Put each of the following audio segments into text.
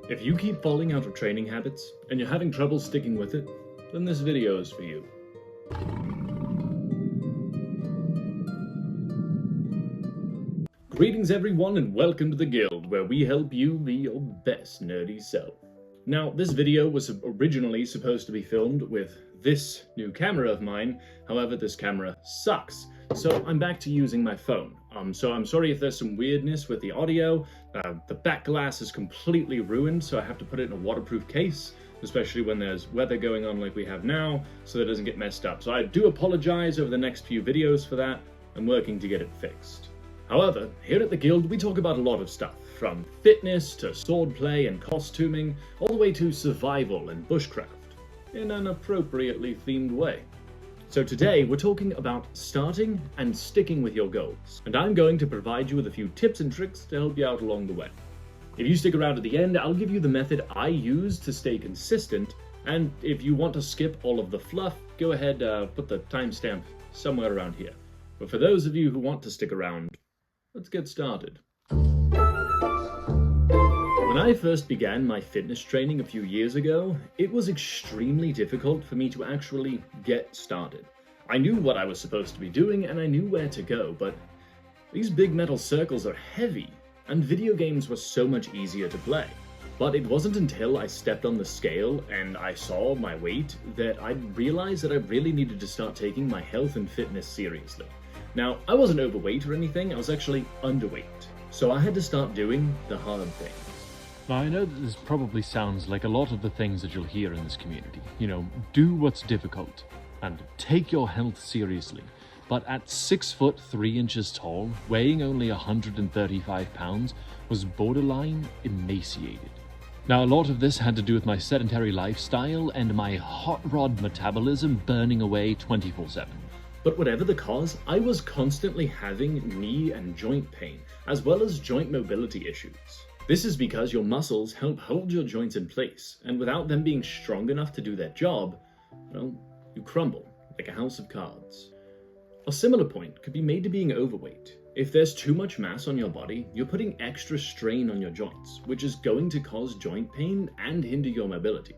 If you keep falling out of training habits and you're having trouble sticking with it, then this video is for you. Greetings everyone and welcome to the Guild, where we help you be your best nerdy self. Now, this video was originally supposed to be filmed with this new camera of mine, however this camera sucks, so I'm back to using my phone. So I'm sorry if there's some weirdness with the audio. The back glass is completely ruined, so I have to put it in a waterproof case, especially when there's weather going on like we have now, so that it doesn't get messed up. So I do apologize over the next few videos for that. I'm working to get it fixed. However, here at the Guild we talk about a lot of stuff, from fitness to swordplay and costuming, all the way to survival and bushcraft, in an appropriately themed way. So today we're talking about starting and sticking with your goals, and I'm going to provide you with a few tips and tricks to help you out along the way. If you stick around to the end, I'll give you the method I use to stay consistent, and if you want to skip all of the fluff, go ahead, put the timestamp somewhere around here. But for those of you who want to stick around, let's get started. When I first began my fitness training a few years ago, it was extremely difficult for me to actually get started. I knew what I was supposed to be doing and I knew where to go, but these big metal circles are heavy, and video games were so much easier to play. But it wasn't until I stepped on the scale and I saw my weight that I realized that I really needed to start taking my health and fitness seriously. Now, I wasn't overweight or anything, I was actually underweight, so I had to start doing the hard things. Now, I know that this probably sounds like a lot of the things that you'll hear in this community. You know, do what's difficult and take your health seriously. But at 6 foot 3 inches tall, weighing only 135 pounds, was borderline emaciated. Now, a lot of this had to do with my sedentary lifestyle and my hot rod metabolism burning away 24/7. But whatever the cause, I was constantly having knee and joint pain, as well as joint mobility issues. This is because your muscles help hold your joints in place, and without them being strong enough to do their job, well, you crumble like a house of cards. A similar point could be made to being overweight. If there's too much mass on your body, you're putting extra strain on your joints, which is going to cause joint pain and hinder your mobility.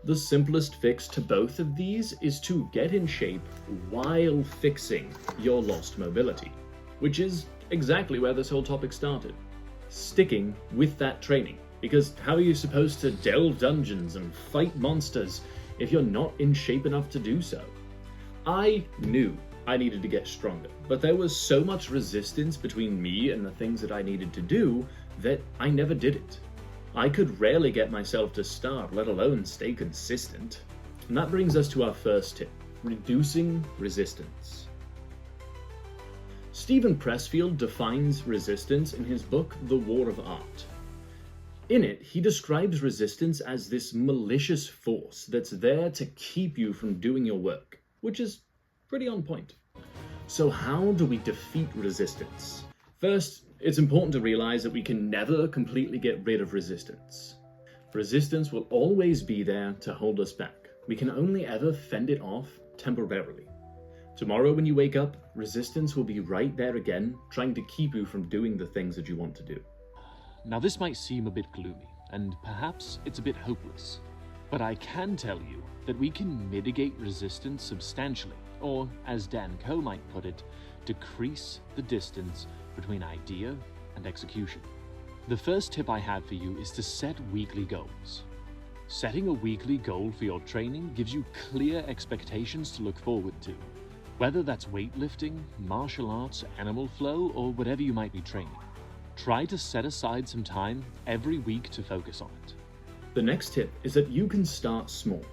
The simplest fix to both of these is to get in shape while fixing your lost mobility, which is exactly where this whole topic started. Sticking with that training, because how are you supposed to delve dungeons and fight monsters if you're not in shape enough to do so? I knew I needed to get stronger, but there was so much resistance between me and the things that I needed to do that I never did it. I could rarely get myself to start, let alone stay consistent. And that brings us to our first tip, reducing resistance. Steven Pressfield defines resistance in his book, The War of Art. In it, he describes resistance as this malicious force that's there to keep you from doing your work, which is pretty on point. So how do we defeat resistance? First, it's important to realize that we can never completely get rid of resistance. Resistance will always be there to hold us back. We can only ever fend it off temporarily. Tomorrow when you wake up, resistance will be right there again, trying to keep you from doing the things that you want to do. Now, this might seem a bit gloomy, and perhaps it's a bit hopeless, but I can tell you that we can mitigate resistance substantially, or as Dan Coe might put it, decrease the distance between idea and execution. The first tip I have for you is to set weekly goals. Setting a weekly goal for your training gives you clear expectations to look forward to, whether that's weightlifting, martial arts, animal flow, or whatever you might be training. Try to set aside some time every week to focus on it. The next tip is that you can start small.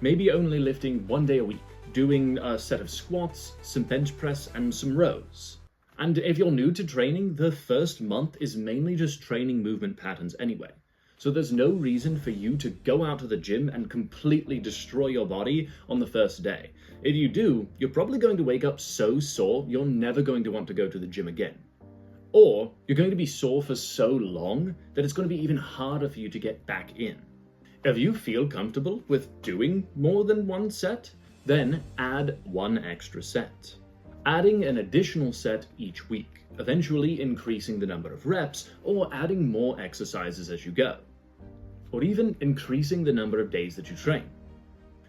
Maybe only lifting 1 day a week, doing a set of squats, some bench press, and some rows. And if you're new to training, the first month is mainly just training movement patterns anyway. So there's no reason for you to go out to the gym and completely destroy your body on the first day. If you do, you're probably going to wake up so sore, you're never going to want to go to the gym again. Or you're going to be sore for so long that it's going to be even harder for you to get back in. If you feel comfortable with doing more than one set, then add one extra set. Adding an additional set each week, eventually increasing the number of reps or adding more exercises as you go. or even increasing the number of days that you train.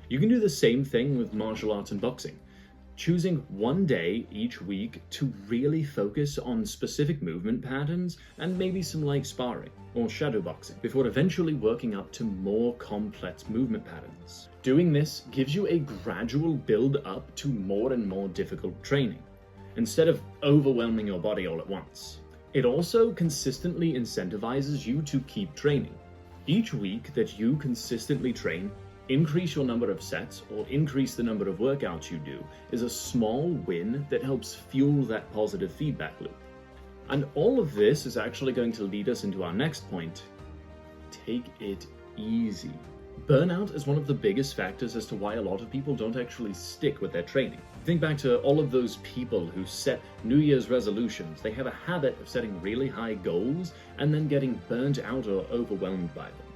You can do the same thing with martial arts and boxing, choosing one day each week to really focus on specific movement patterns and maybe some light sparring or shadow boxing before eventually working up to more complex movement patterns. Doing this gives you a gradual build up to more and more difficult training, instead of overwhelming your body all at once. It also consistently incentivizes you to keep training. Each week that you consistently train, increase your number of sets or increase the number of workouts you do is a small win that helps fuel that positive feedback loop. And all of this is actually going to lead us into our next point. Take it easy. Burnout is one of the biggest factors as to why a lot of people don't actually stick with their training. Think back to all of those people who set New Year's resolutions. They have a habit of setting really high goals and then getting burnt out or overwhelmed by them.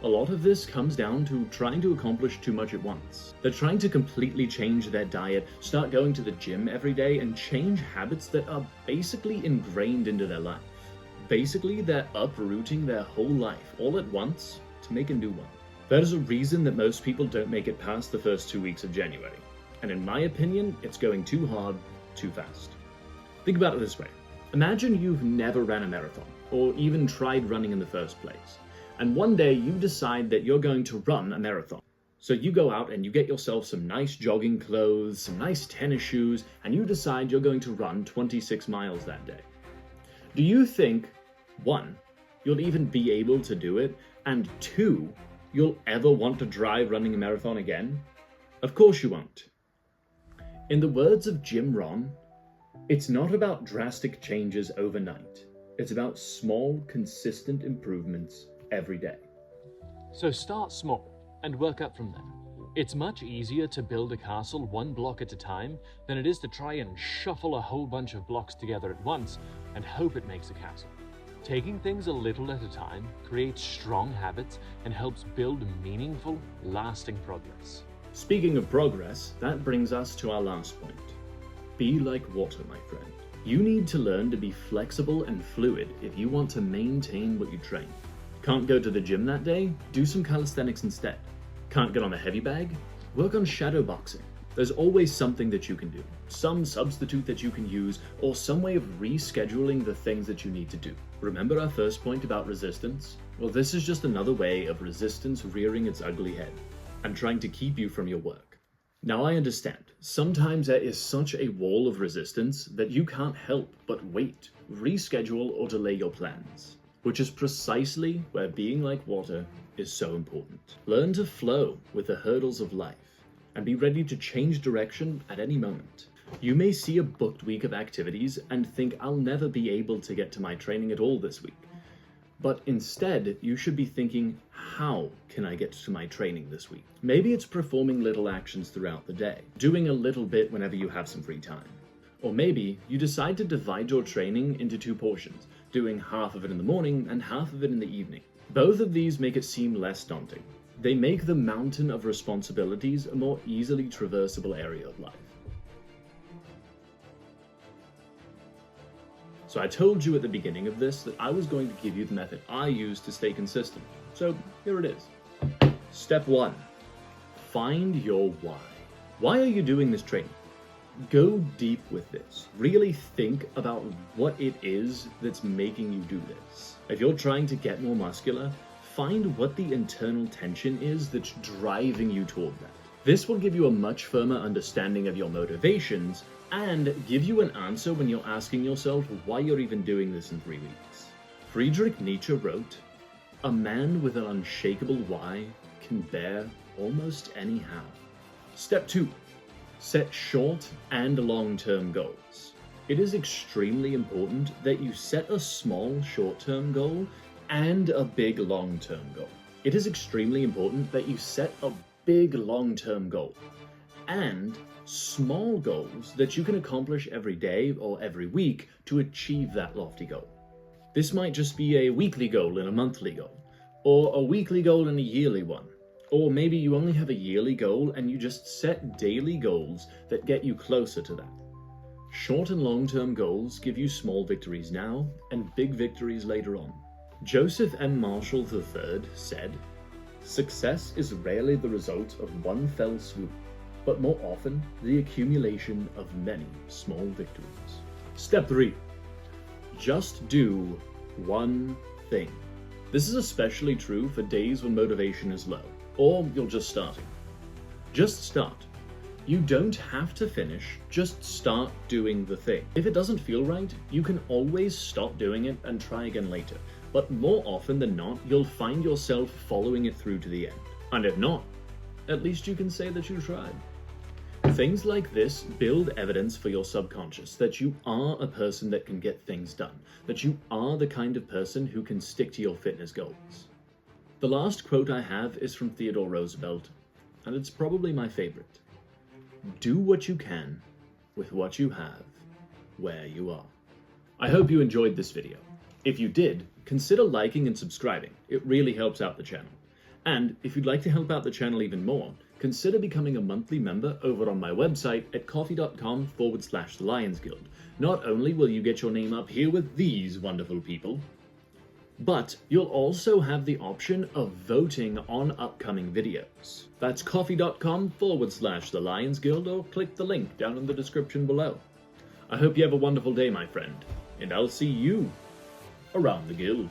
A lot of this comes down to trying to accomplish too much at once. They're trying to completely change their diet, start going to the gym every day, and change habits that are basically ingrained into their life. Basically, they're uprooting their whole life all at once to make a new one. That is a reason that most people don't make it past the first 2 weeks of January. And in my opinion, it's going too hard, too fast. Think about it this way. Imagine you've never ran a marathon, or even tried running in the first place. And one day you decide that you're going to run a marathon. So you go out and you get yourself some nice jogging clothes, some nice tennis shoes, and you decide you're going to run 26 miles that day. Do you think, 1, you'll even be able to do it, and 2, you'll ever want to try running a marathon again? Of course you won't. In the words of Jim Rohn, it's not about drastic changes overnight. It's about small, consistent improvements every day. So start small and work up from there. It's much easier to build a castle one block at a time than it is to try and shuffle a whole bunch of blocks together at once and hope it makes a castle. Taking things a little at a time creates strong habits and helps build meaningful, lasting progress. Speaking of progress, that brings us to our last point. Be like water, my friend. You need to learn to be flexible and fluid if you want to maintain what you train. Can't go to the gym that day? Do some calisthenics instead. Can't get on the heavy bag? Work on shadow boxing. There's always something that you can do, some substitute that you can use, or some way of rescheduling the things that you need to do. Remember our first point about resistance? Well, this is just another way of resistance rearing its ugly head and trying to keep you from your work. Now I understand, sometimes there is such a wall of resistance that you can't help but wait, reschedule, or delay your plans, which is precisely where being like water is so important. Learn to flow with the hurdles of life and be ready to change direction at any moment. You may see a booked week of activities and think, I'll never be able to get to my training at all this week. But instead, you should be thinking, how can I get to my training this week? Maybe it's performing little actions throughout the day, doing a little bit whenever you have some free time. Or maybe you decide to divide your training into 2 portions, doing half of it in the morning and half of it in the evening. Both of these make it seem less daunting. They make the mountain of responsibilities a more easily traversable area of life. So I told you at the beginning of this that I was going to give you the method I use to stay consistent. So here it is. Step 1. Find your why. Why are you doing this training? Go deep with this. Really think about what it is that's making you do this. If you're trying to get more muscular, find what the internal tension is that's driving you toward that. This will give you a much firmer understanding of your motivations and give you an answer when you're asking yourself why you're even doing this in 3 weeks. Friedrich Nietzsche wrote, "A man with an unshakable why can bear almost any how." Step 2. Set short and long-term goals. It is extremely important that you set a small short-term goal and a big long-term goal. It is extremely important that you set a big long-term goal and small goals that you can accomplish every day or every week to achieve that lofty goal. This might just be a weekly goal and a monthly goal, or a weekly goal and a yearly one. Or maybe you only have a yearly goal and you just set daily goals that get you closer to that. Short and long-term goals give you small victories now and big victories later on. Joseph M. Marshall III said, "Success is rarely the result of one fell swoop, but more often the accumulation of many small victories." Step 3. Just do one thing. This is especially true for days when motivation is low, or you're just starting. Just start. You don't have to finish, just start doing the thing. If it doesn't feel right, you can always stop doing it and try again later. But more often than not, you'll find yourself following it through to the end. And if not, at least you can say that you tried. Things like this build evidence for your subconscious that you are a person that can get things done, that you are the kind of person who can stick to your fitness goals. The last quote I have is from Theodore Roosevelt, and it's probably my favorite. Do what you can with what you have, where you are. I hope you enjoyed this video. If you did, consider liking and subscribing. It really helps out the channel. And if you'd like to help out the channel even more, consider becoming a monthly member over on my website at coffee.com/The Lions Guild. Not only will you get your name up here with these wonderful people, but you'll also have the option of voting on upcoming videos. That's coffee.com/The Lions Guild, or click the link down in the description below. I hope you have a wonderful day, my friend, and I'll see you around the guild.